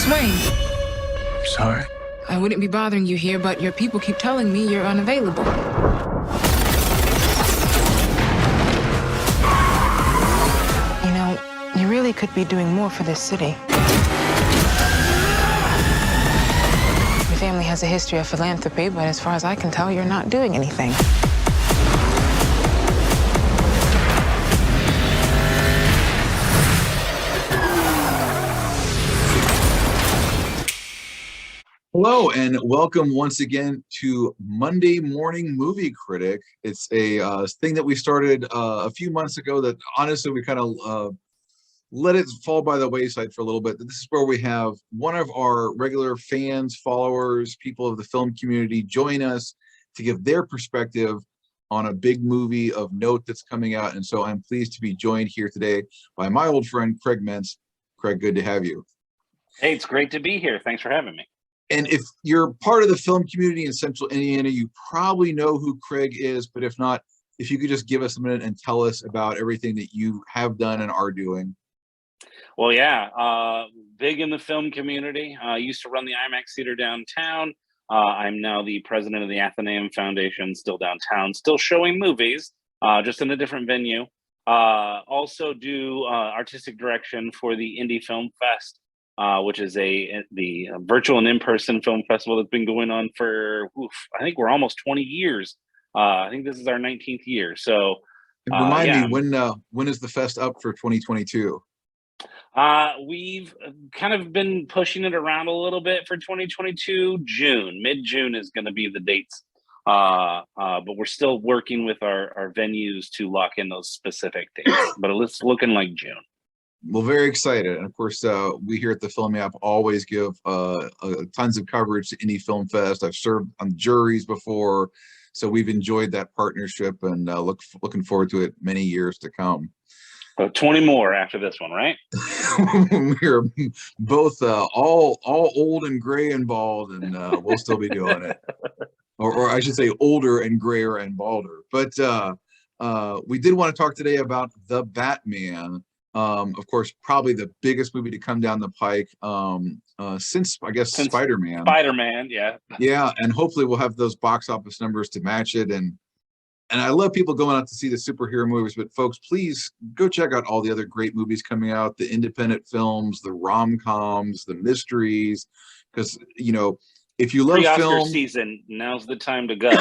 Bruce Wayne. I'm sorry. I wouldn't be bothering you here, but your people keep telling me you're unavailable. You know, you really could be doing more for this city. Your family has a history of philanthropy, but as far as I can tell, you're not doing anything. Hello, and welcome once again to Monday Morning Movie Critic. It's a thing that we started a few months ago that honestly we kind of let it fall by the wayside for a little bit. This is where we have one of our regular fans, followers, people of the film community join us to give their perspective on a big movie of note that's coming out. And so I'm pleased to be joined here today by my old friend, Craig Mince. Craig, good to have you. Hey, it's great to be here. Thanks for having me. And if you're part of the film community in Central Indiana, you probably know who Craig is, but if not, if you could just give us a minute and tell us about everything that you have done and are doing. Well, yeah, big in the film community. I used to run the IMAX theater downtown. I'm now the president of the Athenaeum Foundation, still downtown, still showing movies, just in a different venue. Also do artistic direction for the Indie Film Fest, which is the virtual and in-person film festival that's been going on for, I think we're almost 20 years. I think this is our 19th year. So remind me, when is the fest up for 2022? We've kind of been pushing it around a little bit for 2022. Mid-June is going to be the dates. But we're still working with our venues to lock in those specific dates. But it's looking like June. Well, very excited. And of course, we here at the Film Yap always give tons of coverage to Indie Film Fest. I've served on juries before, so we've enjoyed that partnership and looking forward to it many years to come. 20 more after this one, right? We're both all old and gray and bald, and we'll still be doing it. Or I should say older and grayer and balder. But we did want to talk today about The Batman. Of course, probably the biggest movie to come down the pike since Spider-Man. Spider-Man, yeah. Yeah, and hopefully we'll have those box office numbers to match it. And I love people going out to see the superhero movies, but folks, please go check out all the other great movies coming out, the independent films, the rom-coms, the mysteries, because, you know, if you love film season, now's the time to go.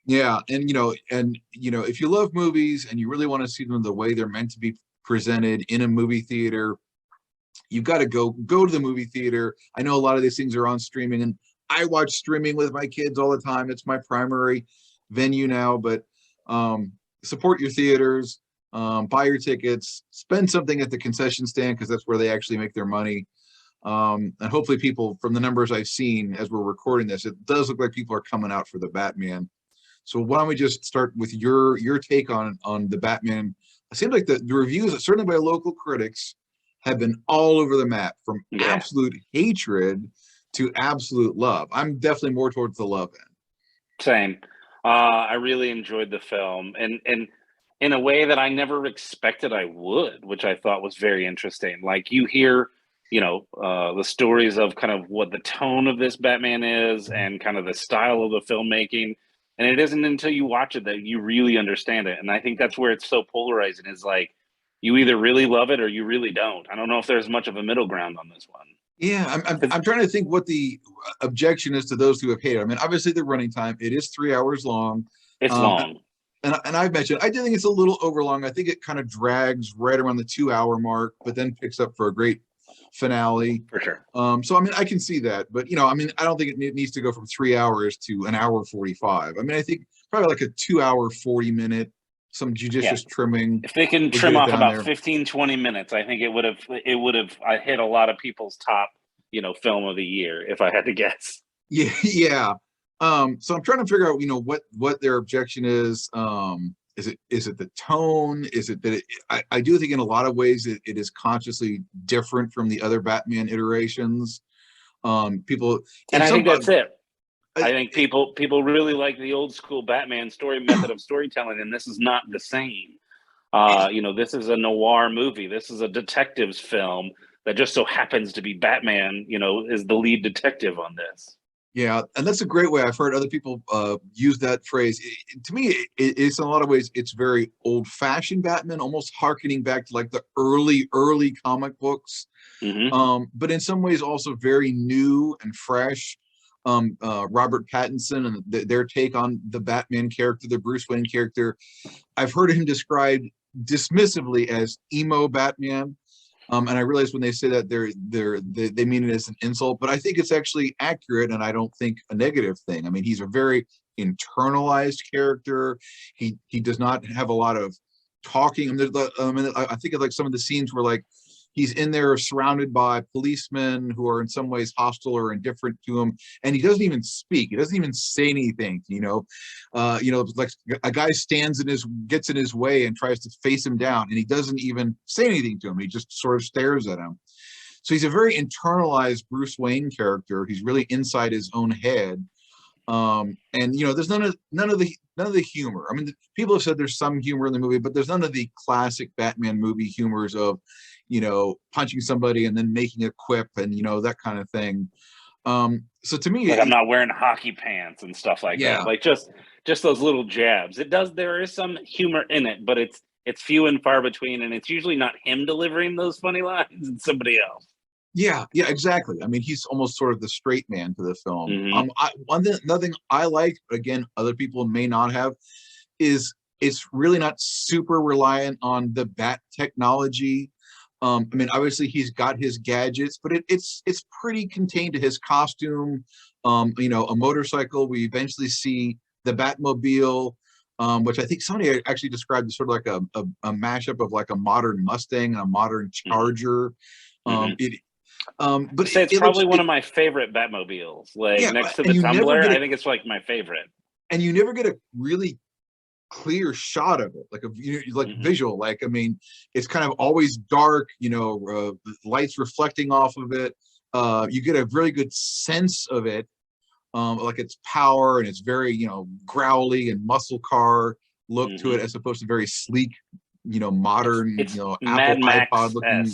Yeah, and if you love movies and you really want to see them the way they're meant to be presented in a movie theater, you've got to go to the movie theater. I know a lot of these things are on streaming, and I watch streaming with my kids all the time. It's my primary venue now, but support your theaters, buy your tickets, spend something at the concession stand, because that's where they actually make their money. And hopefully people, from the numbers I've seen as we're recording this, it does look like people are coming out for The Batman. So why don't we just start with your take on The Batman? It seems like the reviews, certainly by local critics, have been all over the map, from absolute hatred to absolute love. I'm definitely more towards the love end. Same. I really enjoyed the film, and in a way that I never expected I would, which I thought was very interesting. Like, you hear, the stories of kind of what the tone of this Batman is and kind of the style of the filmmaking. And it isn't until you watch it that you really understand it. And I think that's where it's so polarizing, is like, you either really love it or you really don't. I don't know if there's much of a middle ground on this one. Yeah, I'm trying to think what the objection is to those who have hated. I mean, obviously the running time, it is 3 hours long. It's long. And I've mentioned, I do think it's a little overlong. I think it kind of drags right around the 2 hour mark, but then picks up for a great finale. For sure. So, I mean, I can see that, but, I don't think it needs to go from 3 hours to an hour 45. I mean, I think probably like a 2 hour, 40 minute, some judicious trimming. If they can trim off about 15, 20 minutes, I think it would have hit a lot of people's top, film of the year, if I had to guess. Yeah. Yeah. So I'm trying to figure out, what their objection is. Is it the tone? Is it that I do think in a lot of ways it is consciously different from the other Batman iterations. I think that's it. I think people really like the old school Batman method of storytelling, and this is not the same. This is a noir movie. This is a detective's film. that just so happens to be Batman, is the lead detective on this. Yeah, and that's a great way. I've heard other people use that phrase. To me, it's in a lot of ways, it's very old-fashioned Batman, almost harkening back to like the early comic books. But in some ways also very new and fresh. Robert Pattinson and their take on the Batman character, the Bruce Wayne character, I've heard him described dismissively as emo Batman. And I realize when they say that they mean it as an insult, but I think it's actually accurate, and I don't think a negative thing. I mean, he's a very internalized character. He does not have a lot of talking. I think of like some of the scenes where like he's in there surrounded by policemen who are in some ways hostile or indifferent to him, and he doesn't even speak. He doesn't even say anything. Like a guy gets in his way and tries to face him down, and he doesn't even say anything to him. He just sort of stares at him. So he's a very internalized Bruce Wayne character. He's really inside his own head. And there's none of the humor. I mean, people have said there's some humor in the movie, but there's none of the classic Batman movie humors of punching somebody and then making a quip and that kind of thing. So to me, like I'm not wearing hockey pants and stuff like that. Like just those little jabs. There is some humor in it, but it's few and far between, and it's usually not him delivering those funny lines, it's somebody else. Yeah, exactly. I mean, he's almost sort of the straight man to the film. Another thing I like, again, other people may not have, is it's really not super reliant on the bat technology. I mean, obviously he's got his gadgets, but it's pretty contained to his costume. A motorcycle. We eventually see the Batmobile, which I think somebody actually described as sort of like a mashup of like a modern Mustang and a modern Charger. But it's probably one of my favorite Batmobiles. Next to the Tumbler, I think it's like my favorite. And you never get a really clear shot of it, like visual. Like, I mean, it's kind of always dark, lights reflecting off of it. You get a really good sense of it, like its power, and it's very, growly and muscle car look to it, as opposed to very sleek, modern, it's Apple iPod looking.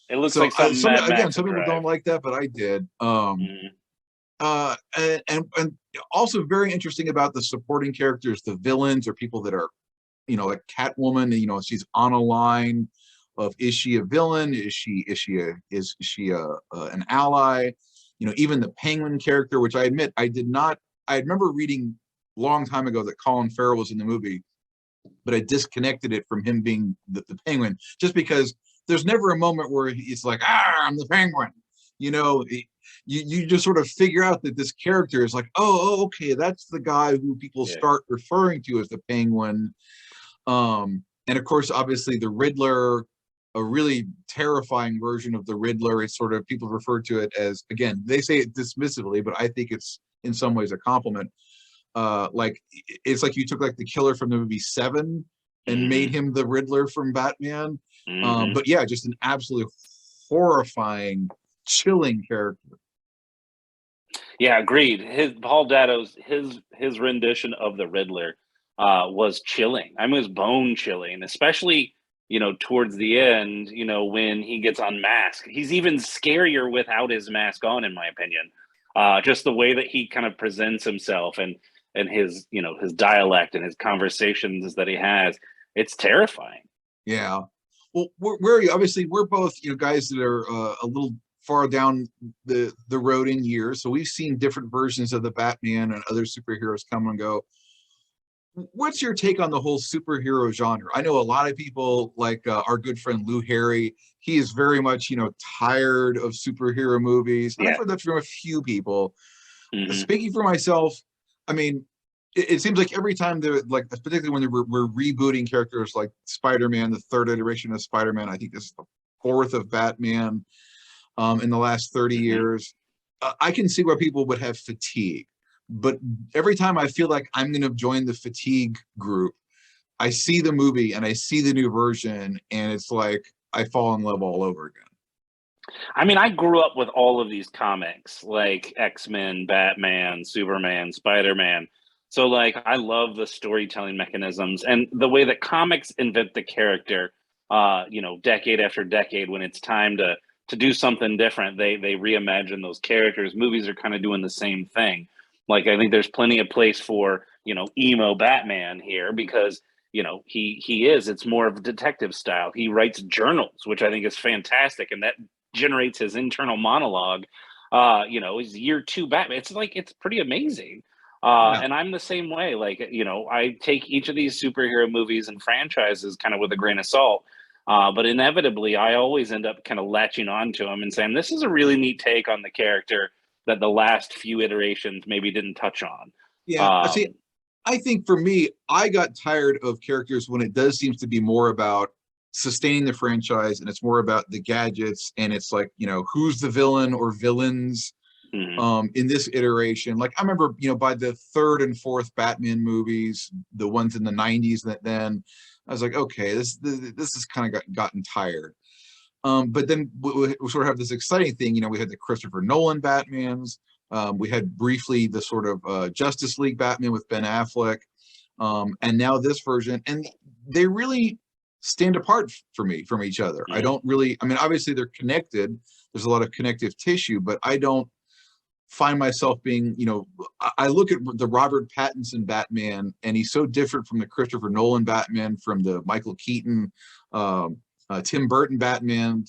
It looks like something some people don't like that, but I did. And also very interesting about the supporting characters, the villains, or people that are, like Catwoman. She's on a line of, is she a villain? Is she an ally? Even the Penguin character, which I admit I remember reading a long time ago that Colin Farrell was in the movie, but I disconnected it from him being the Penguin, just because there's never a moment where he's like, I'm the Penguin. You just sort of figure out that this character is like, oh, okay, that's the guy who people start referring to as the Penguin. And of course, obviously, the Riddler, a really terrifying version of the Riddler. It's sort of, people refer to it as, again, they say it dismissively, but I think it's in some ways a compliment. It's like you took like the killer from the movie Seven and made him the Riddler from Batman. But yeah, just an absolutely horrifying, chilling character. Yeah, agreed. Paul Dano's his rendition of the Riddler was chilling. I mean, it was bone chilling, especially towards the end. When he gets unmasked, he's even scarier without his mask on, in my opinion. Just the way that he kind of presents himself and his his dialect and his conversations that he has, it's terrifying. Yeah. Well, where are you? Obviously, we're both guys that are a little far down the road in years, so we've seen different versions of the Batman and other superheroes come and go. What's your take on the whole superhero genre? I know a lot of people, like our good friend Lou Harry. He is very much tired of superhero movies. And I've heard that from a few people. Speaking for myself, I mean, it seems like every time they're like, particularly when we're rebooting characters like Spider-Man, the third iteration of Spider-Man, I think this is the fourth of Batman in the last 30 years. I can see why people would have fatigue, but every time I feel like I'm going to join the fatigue group, I see the movie and I see the new version, and it's like I fall in love all over again. I mean, I grew up with all of these comics, like X-Men, Batman, Superman, Spider-Man. So, like, I love the storytelling mechanisms and the way that comics invent the character, decade after decade, when it's time to to do something different. They reimagine those characters. Movies are kind of doing the same thing. Like, I think there's plenty of place for, emo Batman here, because it's more of a detective style. He writes journals, which I think is fantastic, and that generates his internal monologue. His year 2 Batman. It's pretty amazing. Yeah. And I'm the same way. Like, I take each of these superhero movies and franchises kind of with a grain of salt. But inevitably, I always end up kind of latching onto them and saying, this is a really neat take on the character that the last few iterations maybe didn't touch on. Yeah. See, I think for me, I got tired of characters when it does seems to be more about sustaining the franchise, and it's more about the gadgets, and it's like, who's the villain or villains. In this iteration. Like, I remember, by the 3rd and 4th Batman movies, the ones in the 90s, that then I was like, okay, this has kind of gotten tired. But then we sort of have this exciting thing. We had the Christopher Nolan Batmans. We had briefly the sort of Justice League Batman with Ben Affleck, and now this version, and they really stand apart for me from each other. I don't really, I mean, obviously they're connected. There's a lot of connective tissue, but I don't find myself being, I look at the Robert Pattinson Batman, and he's so different from the Christopher Nolan Batman, from the Michael Keaton, Tim Burton Batman,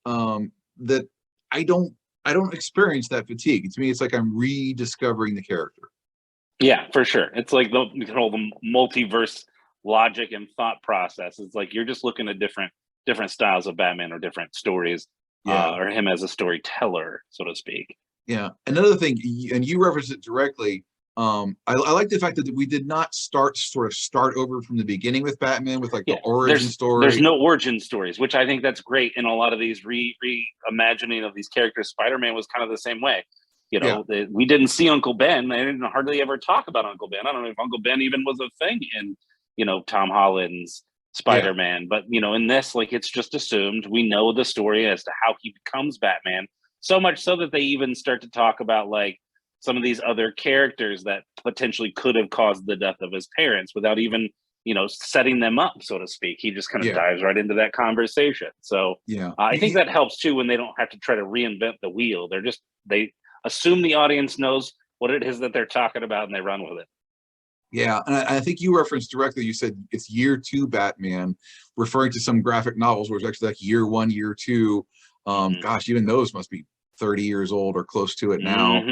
that I don't experience that fatigue. To me, it's like I'm rediscovering the character. Yeah, for sure. It's like the multiverse logic and thought process. It's like you're just looking at different styles of Batman, or different stories, or him as a storyteller, so to speak. Yeah. Another thing, and you referenced it directly. I like the fact that we did not start over from the beginning with Batman, with like the origin story. There's no origin stories, which I think that's great in a lot of these reimagining of these characters. Spider-Man was kind of the same way. We didn't see Uncle Ben. They didn't hardly ever talk about Uncle Ben. I don't know if Uncle Ben even was a thing in, Tom Holland's Spider-Man. But, in this, like, it's just assumed. We know the story as to how he becomes Batman. So much so that they even start to talk about, like, some of these other characters that potentially could have caused the death of his parents without even, setting them up, so to speak. He just kind of dives right into that conversation. So I think that helps too, when they don't have to try to reinvent the wheel. They assume the audience knows what it is that they're talking about, and they run with it. Yeah, and I think you referenced directly, you said it's year 2 Batman, referring to some graphic novels where it's actually like year 1, year 2. Gosh, even those must be 30 years old or close to it now.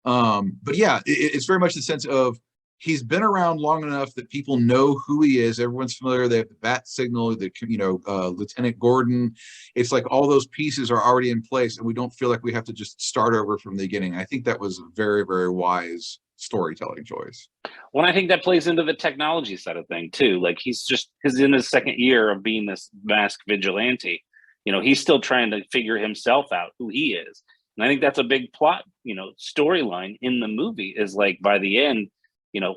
But yeah, it's very much the sense of he's been around long enough that people know who he is. Everyone's familiar. They have the bat signal, Lieutenant Gordon. It's like all those pieces are already in place, and we don't feel like we have to just start over from the beginning. I think that was a very, very wise storytelling choice. Well, I think that plays into the technology side of thing too. Like, he's in his 2nd year of being this masked vigilante. He's still trying to figure himself out, who he is. And I think that's a big plot, storyline in the movie, is like, by the end,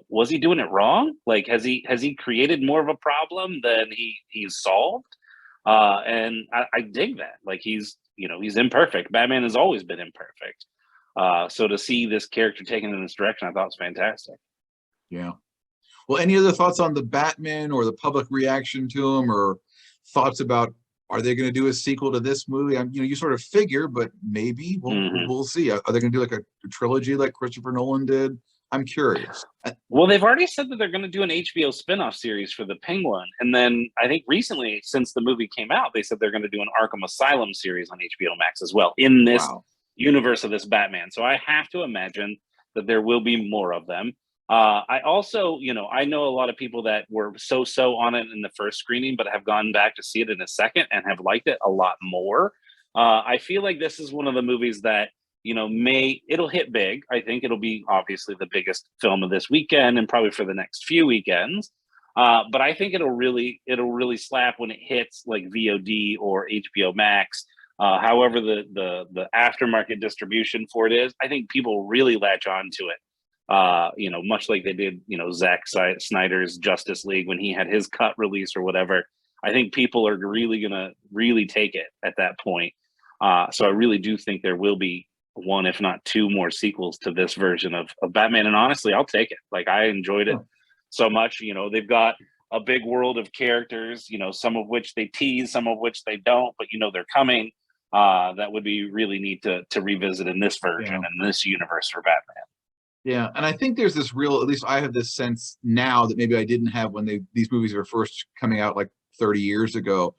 was he doing it wrong? Like, has he created more of a problem than he's solved? And I dig that. Like, he's imperfect. Batman has always been imperfect. So to see this character taken in this direction, I thought was fantastic. Yeah. Well, any other thoughts on the Batman, or the public reaction to him, or thoughts about, are they going to do a sequel to this movie? You sort of figure, but maybe we'll see. Are they going to do like a trilogy like Christopher Nolan did? I'm curious. Well, they've already said that they're going to do an HBO spinoff series for the Penguin. And then I think recently, since the movie came out, they said they're going to do an Arkham Asylum series on HBO Max as well, in this universe of this Batman. So I have to imagine that there will be more of them. I also, I know a lot of people that were so on it in the first screening, but have gone back to see it in a second and have liked it a lot more. I feel like this is one of the movies that, it'll hit big. I think it'll be obviously the biggest film of this weekend, and probably for the next few weekends. But I think it'll really slap when it hits like VOD or HBO Max. However, the aftermarket distribution for it is, I think people really latch on to it. Much like they did, Zack Snyder's Justice League when he had his cut release or whatever. I think people are really gonna take it at that point. So I really do think there will be one, if not 2 more sequels to this version of Batman. And honestly, I'll take it. Like, I enjoyed it so much. They've got a big world of characters, some of which they tease, some of which they don't, but they're coming. that would be really neat to revisit in this version, Yeah. in this universe for Batman. Yeah, and I think there's this real, at least I have this sense now that maybe I didn't have when these movies were first coming out like 30 years ago,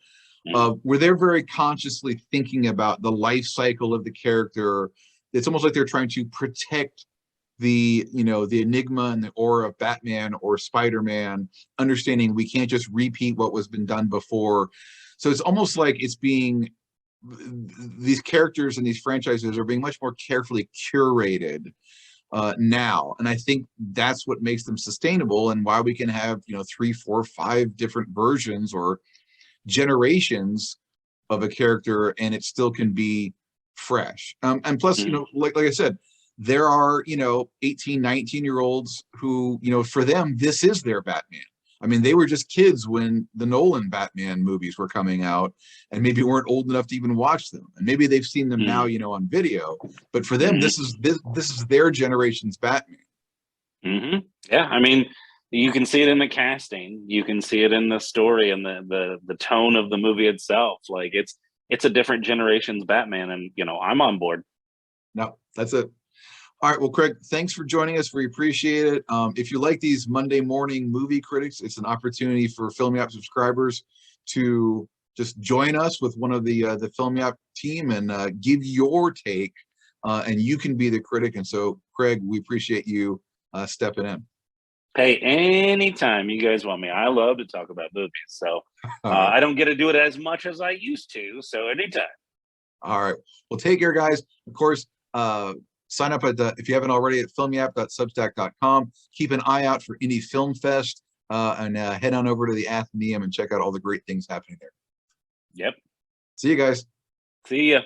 where they're very consciously thinking about the life cycle of the character. It's almost like they're trying to protect the enigma and the aura of Batman or Spider-Man, understanding we can't just repeat what was been done before. So it's almost like these characters and these franchises are being much more carefully curated now, and I think that's what makes them sustainable, and why we can have 3, 4, 5 different versions or generations of a character, and it still can be fresh. And plus, like I said, there are 18, 19-year-olds who for them this is their Batman. I mean, they were just kids when the Nolan Batman movies were coming out, and maybe weren't old enough to even watch them. And maybe they've seen them now, on video. But for them, this is their generation's Batman. Yeah, I mean, you can see it in the casting, you can see it in the story and the tone of the movie itself. Like it's a different generation's Batman, and I'm on board. No, that's it. All right, well, Craig, thanks for joining us. We appreciate it. If you like these Monday morning movie critics, it's an opportunity for Film Yap subscribers to just join us with one of the Film Yap team and give your take, and you can be the critic. And so, Craig, we appreciate you stepping in. Hey, anytime you guys want me, I love to talk about movies. So I don't get to do it as much as I used to. So anytime. All right. Well, take care, guys. Of course, sign up if you haven't already at filmyap.substack.com. Keep an eye out for Indie Film Fest, and head on over to the Athenaeum and check out all the great things happening there. Yep. See you guys. See ya.